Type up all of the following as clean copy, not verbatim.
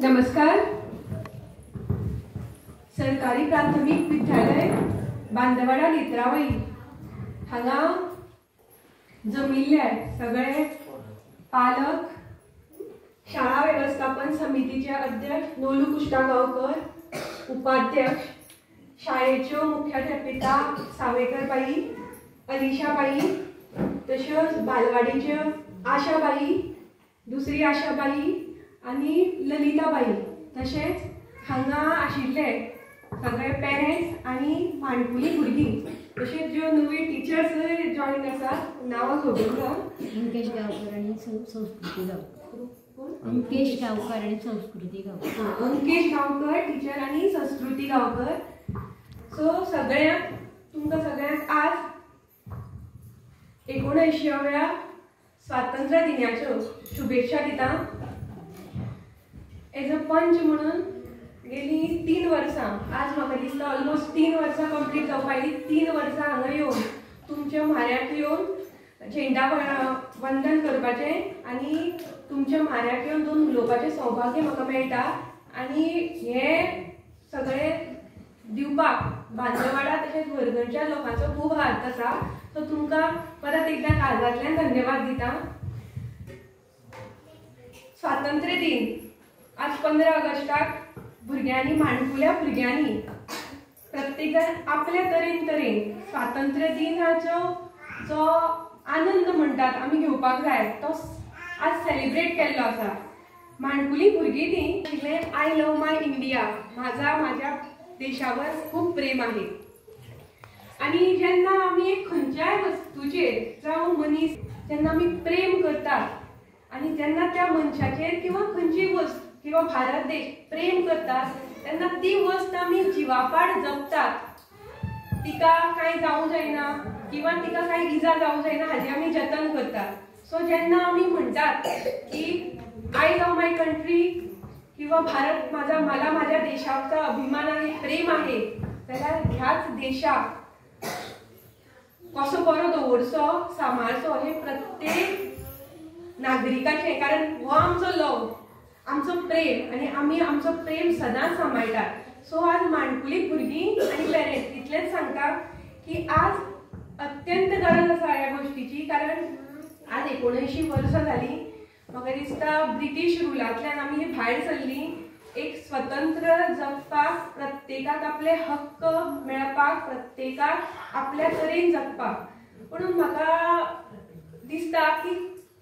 नमस्कार. सरकारी प्राथमिक विद्यालय बांदवाडा नेत्रावळी हांगा जमिल्ले सगळे पालक, शाळा व्यवस्थापन समितीचे अध्यक्ष नोलू कुष्टागांवकर, उपाध्यक्ष, शाळेच्यो मुख्याध्यापिका सावेकरबाई, अलिशाबाई, तशेंच बालवाडीच्यो आशाबाई, दुसरी आशाबाई आणि ललिताबाई, तशेंच हांगा आशिल्ले सगळे पेरेंट्स आणि माणकुली भुरगीं, तशेंच ज्यो नवी टिचर्स जॉइन आसात. नांवां खबर ना. अंकेश गांवकर आणि संस्कृती गांवकर. अंकेश गांवकर आणि संस्कृती गांवकर. अंकेश गांवकर टिचर आणि संस्कृती गांवकर. सो सगळ्यांक तुमकां सगळ्यांक आज 79व्या स्वातंत्र्य दिनाच्यो शुभेच्छा दिता. एज अ पंच म्हणून गेली 3 वर्सां, आज म्हाका दिसता ऑलमोस्ट 3 वर्सां कंप्लीट जावपाक आयली. 3 वर्सां हांगा येवन तुमच्या म्हाऱ्याक येवन झेंडा वंदन करपाचें आनी तुमच्या म्हाऱ्याक येवन 2 उलोवपाचें सौभाग्य म्हाका मेळटा. आनी हे सगळे दिवपाक बांदवाडा तशेंच वर्गणच्या लोकांचो खूब हात आसा. सो तुमकां परत एकदा काळजांतल्यान धन्यवाद दिता. स्वातंत्र्य दिन आज 15 ऑगस्टाक भुरग्यांनी, माणकुल्या भुरग्यांनी प्रत्येक जाण आपल्या तरेन स्वातंत्र्य दिनाचो जो आनंद म्हणटात आमी घेवपाक जाय तो आज सेलिब्रेट केल्लो आसा. माणकुली भुरगीं ती शिकले आय लव माय इंडिया, माझ्या देशावर खूप प्रेम आहे. आणि जेन्ना आमी एक खंयच्याय वस्तूचेर जावं मनीस जेन्ना आमी प्रेम करतात आणि जेन्ना त्या मनशाचेर किंवा खंयची वस्त किंवा भारत देश प्रेम करतात तेन्ना ती वस्त आमी जिवापाड जपतात. तिका काय जावं जायना किंवा तिका काय इजा जावं जायना हाजी आमी जतन करतात. सो जेन्ना आमी म्हणटात की आय लव माय कंट्री किंवा भारत मला माझ्या देशाचा अभिमान आहे, प्रेम आहे, जाल्यार ह्याच देशाक कसो बरो दवरचो, सांबाळचो हे प्रत्येक नागरिकाचे. कारण हो आमचो लव, आमचो प्रेम आणि आमी आमचो प्रेम सदांच सांबाळटात. सो आज माणकुली भुरगीं आणि पेरेंट्स इतलेंच सांगता की आज अत्यंत गरज आसा ह्या गोष्टीची. कारण आज 79 वर्सां जालीं. म्हाका दिसता ब्रिटीश रुलांतल्यान आमी भायर सरलीं. एक स्वतंत्र जगपाक, प्रत्येकाक आपले हक्क मेळपाक, प्रत्येकाक आपल्या तरेन जगपाक. म्हणून म्हाका दिसता की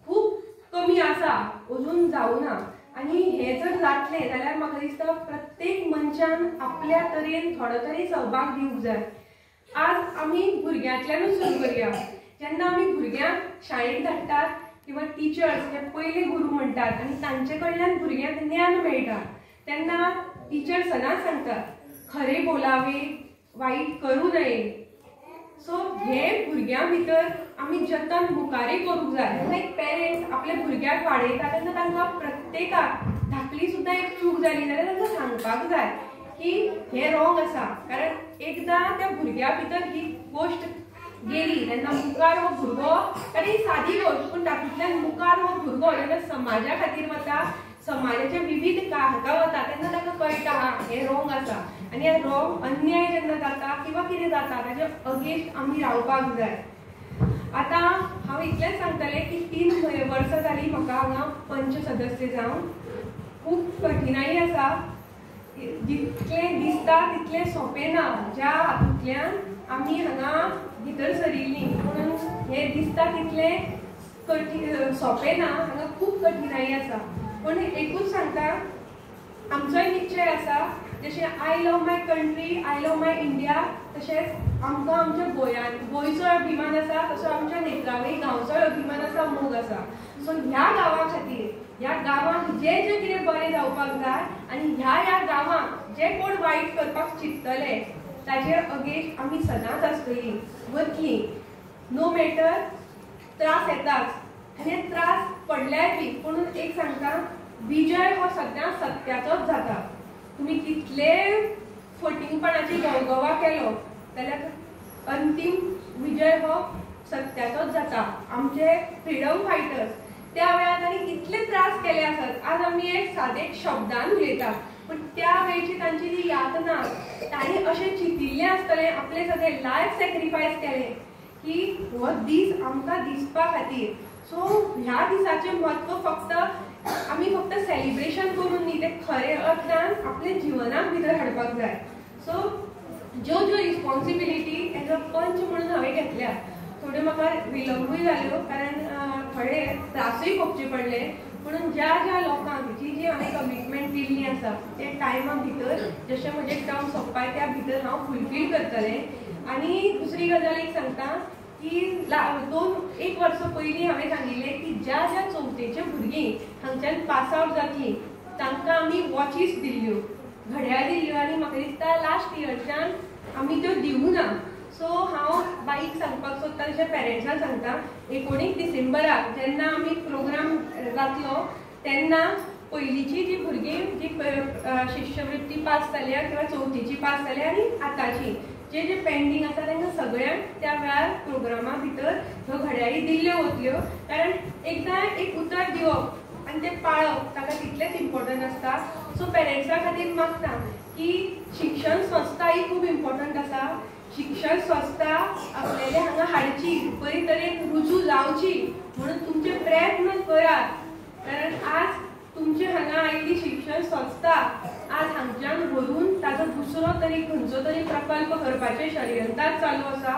खूब कमी आसा, अजून जावना. आणि हे जर जातलें जाल्यार म्हाका दिसता प्रत्येक मनशान आपल्या तरेन थोडो तरी सहभाग दिवंक जाय. आज आमी भुरग्यांतल्यानूच सुरू करया. जेन्ना आमी भुरग्यांक शाळेंत धाडटात किंवा टिचर्स हे पयले गुरू म्हणटात आणि तांचे कडल्यान भुरग्यांक ज्ञान मेळटा, तेन्ना टिचर सदांच सांगतात खरे बोलावे, वाईट करू नये. सो हे भुरग्यां भितर आमी जतन मुखारी करूंक जाय. एक पेरेंट्स आपल्या भुरग्याक वाडयता तेन्ना तांकां प्रत्येकाक धाकली सुद्दां एक चूक जाली जाल्यार तांकां सांगपाक जाय की हे रॉंग आसा. कारण एकदां त्या भुरग्या भितर ही गोश्ट गेली तेन्ना मुखार हो भुरगो, आनी सादी गोश्ट पूण तातूंतल्यान मुखार हो भुरगो जेन्ना समाजा खातीर वता, समाजाच्या विविध हाका वता तेन्ना ताका कळटा हे रॉंग आसा. आनी हे रॉंग अन्याय जेन्ना जाता किंवा कितें जाता ताचे अगेन्स्ट आमी रावपाक जाय. आतां हांव इतलेंच सांगतलें की 3 वर्सां जालीं म्हाका हांगा पंच सदस्य जावन. खूब कठिनाई आसा. जितलें दिसता तितलें सोंपें ना. ज्या हातूंतल्यान आमी हांगा भितर सरिल्लीं म्हणून हें दिसता तितलें सोंपें ना. हांगा खूब कठिनाई आसा. पूण एकूच सांगता, आमचोय निश्चय आसा जशें I love my country, I love my India, तशेंच आमकां आमच्या गोंयचो अभिमान आसा, तसो आमच्या नेत्रावळी गांवचो अभिमान आसा, मोग आसा. सो ह्या गांवा खातीर, ह्या गांवांक जे कितें बरें जावपाक जाय आनी ह्या गांवांक जे कोण वायट करपाक चिंततले ताचेर अगेन्स्ट आमी सदांच आसतलीं, वतलीं. नो मॅटर त्रास येताच आनी हे त्रास पडल्याय बी. म्हणून एक सांगता, विजय हो सद्दां सत्याचोच जाता. तुमी कितले फटिंगपणाची गवगवा केलो जाल्यार अंतीम विजय हो सत्याचोच जाता. आमचे फ्रिडम फायटर्स त्या वेळार तांणी इतले त्रास केले आसात. आज आमी एक सादे शब्दान उलयता, पण त्या वेळची तांची ती यातना, तांणी अशें चिंतिल्लें आसतलें, आपले सगळे लायफ सॅक्रिफायस केलें की हो दीस आमकां दिसपा खातीर. सो ह्या दिसाचें म्हत्व फक्त आमी फक्त सेलिब्रेशन करून न्ही, ते खरे अर्थान आपल्या जिवनाक भितर हाडपाक जाय. सो ज्यो ज्यो रिस्पॉन्सिबिलिटी एज अ पंच म्हणून हांवें घेतल्या, थोड्यो म्हाका विलंबूय जाल्यो, कारण थोडे त्रासूय भोगचे पडले. म्हणून ज्या ज्या लोकांक जी जी हांवें कमिटमेंट दिल्ली आसा ते टायमा भितर जशें म्हजे टर्म सोंपपाय त्या भितर हांव फुलफील करतलें. आनी दुसरी गजाल एक सांगता की 1 वर्स पयलीं हांवें सांगिल्लें की ज्या ज्या चवथेचे भुरगीं हांगच्यान पास आवट जातलीं तांकां आमी वॉचीस दिल्ल्यो, घड्याळ दिल्ल्यो, आनी म्हाका दिसता लास्ट इयरच्यान आमी त्यो दिवूं ना. सो हांव बाईक सांगपाक सोदता, तशें पेरंट्सांक सांगता, 19 डिसेंबराक जेन्ना आमी प्रोग्राम जातलो तेन्ना पयलींची जी भुरगीं जी शिश्यवृत्ती पास जाल्या किंवा चवथीची पास जाल्या आनी आतांची जे जे पेंडींग आसा तांकां सगळ्यांक त्या वेळार प्रोग्रामा भितर ह्यो घड्याळी दिल्ल्यो वतल्यो. कारण एकदां एक उतर दिवप आनी तें पाळप ताका तितलेंच इम्पॉर्टंट आसता. सो पेरंट्सा खातीर मागता की शिक्षण संस्था ही खूब इम्पॉर्टंट आसा. शिक्षण संस्था आपल्याले हांगा हाडची, बरे तरेन रुजू जावची म्हणून तुमचे प्रयत्न करात. कारण आज तुमचे हांगा आयिल्ली शिक्षण संस्था आज हांगच्यान व्हरून ताजो दुसरो तरी खंयचो तरी प्रकल्प करपाचे षडयंत्रात चालू आसा.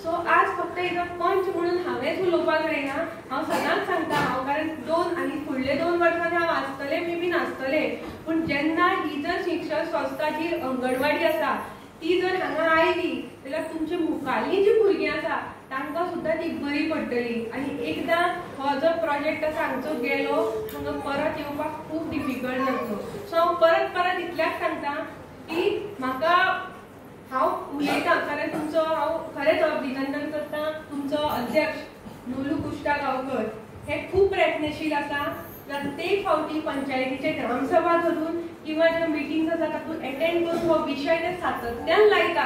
सो आज फक्त एक पंच म्हणून हांवेंच उलोवपाक जायना, हांव सदांच सांगता, हांव कारण 2 आनी फुडले 2 वर्सांनी हांव आसतलें मे बी नासतलें, पूण जेन्ना ही जर शिक्षण संस्था जी अंगणवाडी आसा ती जर हांगा आयली जाल्यार तुमची मुखाल्लीं जी भुरगीं आसा तांकां सुद्दां ती बरी पडटली. आनी एकदां हो जो प्रोजेक्ट आसा हांगचो गेलो हांगा परत येवपाक खूब डिफिकल्ट जातलो. सो हांव परत इतल्याच सांगता की म्हाका हांव उलयतां, कारण तुमचो हांव खरेंच अभिनंदन करतां. तुमचो अध्यक्ष नोलू कुश्टा गांवकर हे खूब प्रयत्नशील आसा. प्रत्येक फावटी पंचायतीचे ग्रामसभा धरून किंवा ज्यो मिटिंग्स आसा तातूंत एटेंड करून हो विशय ते सातत्यान लायता.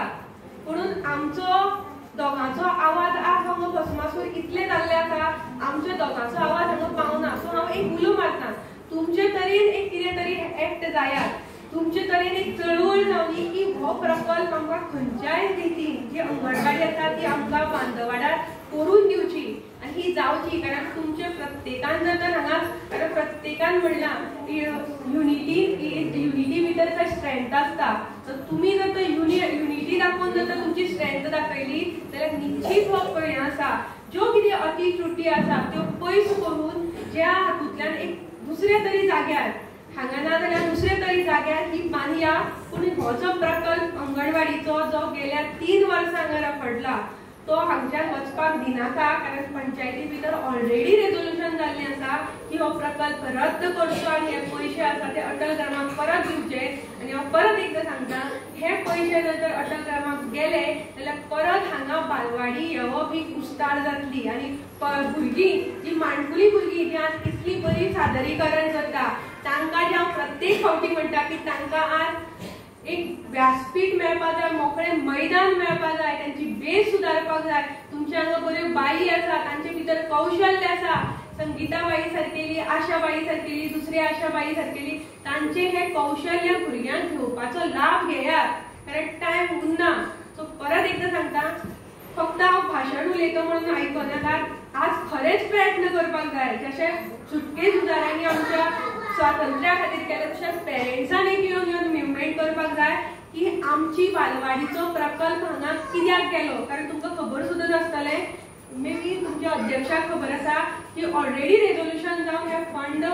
म्हणून आमचो दोगांचो आवाज आज हांगा भस्मासूर इतले जाल्ले आसा, आमच्या दोगांचो आवाज हांगा पावना. सो हांव एक उलो मारतां, तुमचे तरेन एक कितें तरी एक्ट जायात, तुमचे तरेन एक चळवळ जावनी की हो प्रकल्प आमकां खंयच्याय रितीन जी अंगणवाडी आसा ती आमकां बांदवाडार करून दिवची आनी ही जावची. कारण तुमचे प्रत्येकान जर तर हांगा, कारण प्रत्येकान म्हणलां युनिटी भितर काय स्ट्रेंथ आसता. तर तुमी जर तर युनिटी दाखोवन जर तर तुमची स्ट्रेंथ दाखयली जाल्यार निश्चित हो पळय आसा ज्यो कितें अटी त्रुटी आसा त्यो पयस करून ज्या हातूंतल्यान एक दुसऱ्या तरी जाग्यार हांगा ना जाल्यार दुसऱ्या तरी जाग्यार ही बांदया. पूण हो जो प्रकल्प अंगणवाडीचो जो गेल्या 3 वर्सां हांगा रखडला तो हांगच्यान वचपाक दिनाका. कारण पंचायती भितर ऑलरेडी रेजोल्यूशन जाल्लें आसा की हो प्रकल्प रद्द करचो आनी हे पयशे आसा ते अटल ग्रामाक परत दिवचे. आनी हांव परत एकदां सांगता, हे पयशे जर अटल ग्रामाक गेले जाल्यार परत हांगा बालवाडी येवप ही कुस्तार जातली. आनी भुरगीं जी माणकुली भुरगीं जी आज इतली बरी सादरीकरण करता तांकां जे हांव प्रत्येक फावटी म्हणटा की तांकां आज एक व्यासपीठ मेळपाक जाय, मोकळे मैदान मेळपाक जाय, तांची बेस सुदारपाक जाय. तुमच्या हांगा बऱ्यो बाई आसा, तांचे भितर कौशल्य आसा, संगीता बाई सारकेली, आशा बाई सारकेली, दुसरी आशा बाई सारकेली, तांचे हे कौशल्य भुरग्यांक घेवपाचो लाभ घेयात. कारण टायम उरना. सो परत एकदां सांगता, फक्त हांव भाशण उलयता म्हणून आयकनाका, आज खरेच प्रयत्न करपाक जाय. जशें सुटके झुजाऱ्यांनी आमच्या स्वातंत्र्या खातीर केलें तशें पेरंट्सान एक येवन मुवमेंट करपाक जाय की आमची बालवाडीचो प्रकल्प हांगा कित्याक केलो. कारण तुमकां खबर सुद्दां नासतलें, मे बी तुमच्या अध्यक्षाक खबर आसा की ऑलरेडी रेजोल्यूशन जावन हे फंड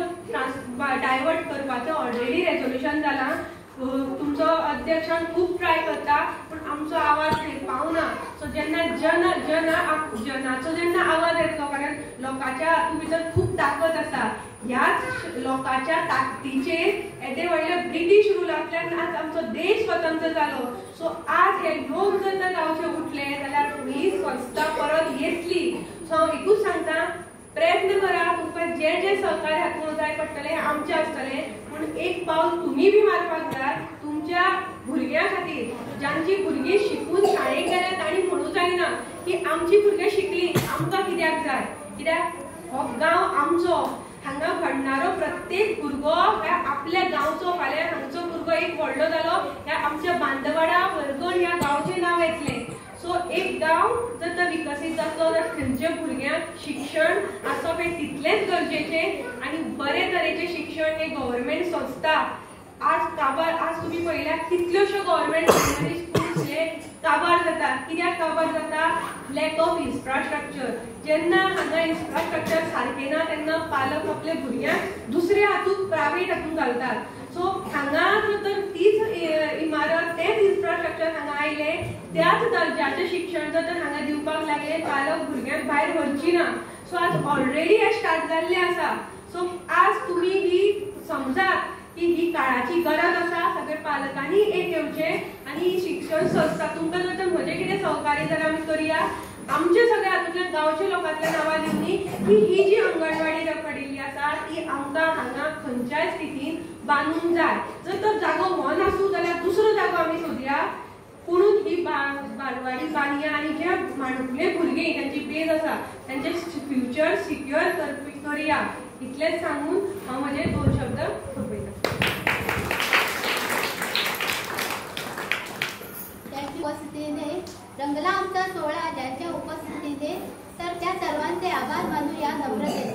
डायवर्ट करपाचें ऑलरेडी रेजोल्यूशन जालां. तुमचो अध्यक्षान खूब ट्राय करता पूण आमचो आवाज थंय पावना. सो जेन्ना जनाचो जेन्ना आवाज येतलो, कारण लोकांच्या हातूंत भितर खूब ताकद आसा, ह्याच लोकांच्या ताकदीचेर येदे व्हडले ब्रिटीश रुलांतल्यान आज आमचो देश स्वतंत्र जालो. सो आज हे लोक जर तर गांवचे उठले जाल्यार ही संस्था परत येतली. सो हांव एकूच सांगता, प्रयत्न करा. तुमकां जे जे सहकार्य हातूंत जाय पडटलें आमचें आसतलें, पूण एक पावल तुमी बी मारपाक जाय तुमच्या भुरग्यां खातीर. जांची भुरगीं शिकून शाळेक गेल्यात तांणी म्हणूं जायना की आमची भुरगीं शिकलीं आमकां कित्याक जाय. कित्याक हो गांव आमचो, हांगा घडणारो प्रत्येक भुरगो आपल्या गांवचो, फाल्यां हांगचो भुरगो एक व्हडलो जालो ह्या आमच्या बांदवाडा वर्गण ह्या गांवचें नांव येतलें. सो एक गांव जर तो विकसीत जातलो जाल्यार थंयच्या भुरग्यांक शिक्षण आसप हें तितलेंच गरजेचें आनी बरे तरेचें शिक्षण हें गव्हर्मेंट संस्था आज तुम्ही पळयल्यार कितल्योश्यो गव्हर्मेंट प्रायमरी स्कूल्स हे काबार जाता. कित्याक काबार जाता? Lack of infrastructure. जेन्ना हांगा इन्फ्रास्ट्रक्चर सारकें ना तेन्ना पालक आपल्या भुरग्यांक दुसऱ्या हातूंत प्रायवेट हातूंत घालतात. सो हांगा तर तीच इमारत तेच इन्फ्रास्ट्रक्चर हांगा आयले, त्याच दर्जाचें शिक्षण जर हांगा दिवपाक लागले पालक भुरग्यांक भायर व्हरची ना. सो आज ऑलरेडी हे स्टार्ट जाल्लें आसा. सो आज तुमी ही समजात की ही काळाची गरज आसा. सगळे पालकांनी एक येवचें आनी शिक्षण संस्था तुमकां जर म्हजें कितें सहकार्य जाल्यार आमी करया. आमचे सगळे हातूंतल्यान गांवच्या लोकांतल्या नांवां दिवनी की ही जी अंगणवाडी पडिल्ली आसा ती आमकां हांगा खंयच्याय स्थितीन बांदूंक जाय. जर तो जागो हो नासूं जाल्यार दुसरो जागो आमी सोदया. पुणून ही बालवाडी बांदया आनी जे माणकुले भुरगे तांची बेज आसा तांचे फ्युचर सिक्युअर करया. इतलेंच सांगून हांव म्हजे 2 शब्द सोंपयता. उपस्थितीने रंगला आमचा सोहळा. ज्यांच्या उपस्थितीने तर त्या सर्वांचे आभार मानू या नम्रतेने.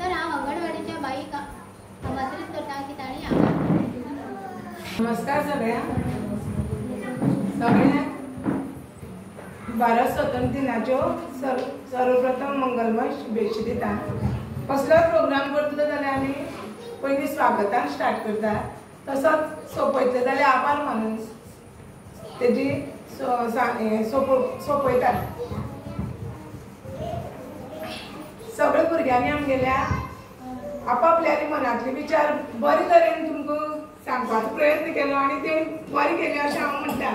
तर हांव अंगणवाडीच्या बाईक आमंत्रित करता की तांणी आभार. नमस्कार सगळ्यांक. भारत स्वतंत्र दिनाच्यो सर्वप्रथम मंगलमय शुभेच्छा दिता. कसलो प्रोग्राम करतलो जाल्यार आमी पयलीं स्वागतान स्टार्ट करता. तसोच सोंपयतलो जाल्यार आभार मानून तेजी सोंपयता. सगळ्या भुरग्यांनी आमगेल्या आपापल्या मनातले विचार बरे तरेन तुमकां सांगपाचो प्रयत्न केलो आनी ते बरें केले अशें हांव म्हणटा.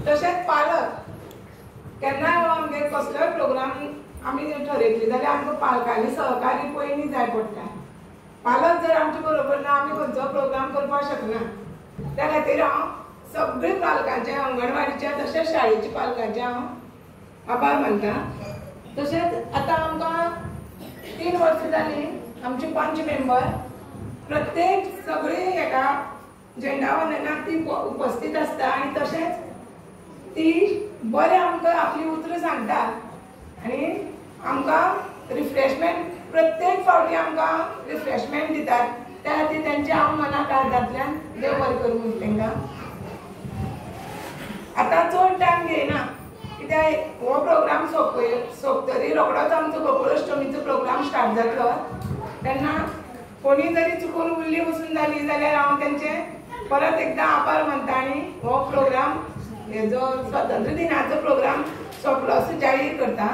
तशेंच पालक केन्नाय आमगे कसलोय प्रोग्राम आमी ठरयतले जाल्यार आमकां पालकांनी सहकार्य पयलीं जाय पडटा. पालक जर आमचे बरोबर ना आमी खंयचो प्रोग्राम करपाक शकना. त्या खातीर हांव सगळे पालकांचे अंगणवाडीच्या तशेंच शाळेच्या पालकांचे हांव आभार मानता. तशेंच आतां आमकां 3 वर्सां जालीं आमचे पंच मेंबर प्रत्येक सगळी हेका झेंडा वंदनाक ती उपस्थित आसता आनी तशेंच ती बरें आमकां आपली उतरां सांगता आनी आमकां रिफ्रेशमेंट प्रत्येक फावटी आमकां रिफ्रेशमेंट दितात. त्या खातीर तेंचे हांव मनाक आर्दांतल्यान देव बरें करूं म्हणटा तेंकां. आतां चड टायम घेयना कित्याक हो प्रोग्राम सोंपतरी रोखडोच आमचो गोकुळाष्टमीचो प्रोग्राम स्टार्ट जातलो. तेन्ना कोणी जरी चुकून उरली वचून जाली जाल्यार हांव तेंचे परत एकदां आभार मानता आनी हो प्रोग्राम हेजो स्वतंत्र दिनाचो प्रोग्राम सोंपलो असो जाहीर करता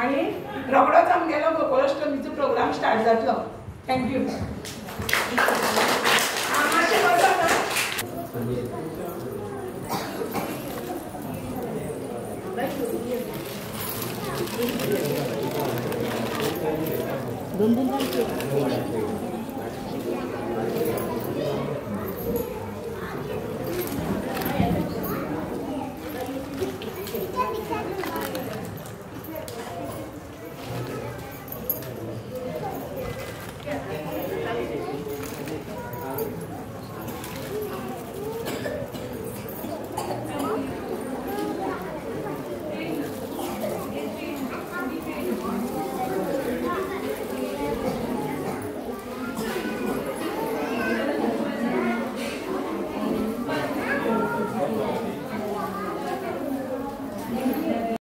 आनी रोखडोच आमगेलो गोकुळाष्टमीचो प्रोग्राम स्टार्ट जातलो. थँक्यू. मातशें बसो ना. दोन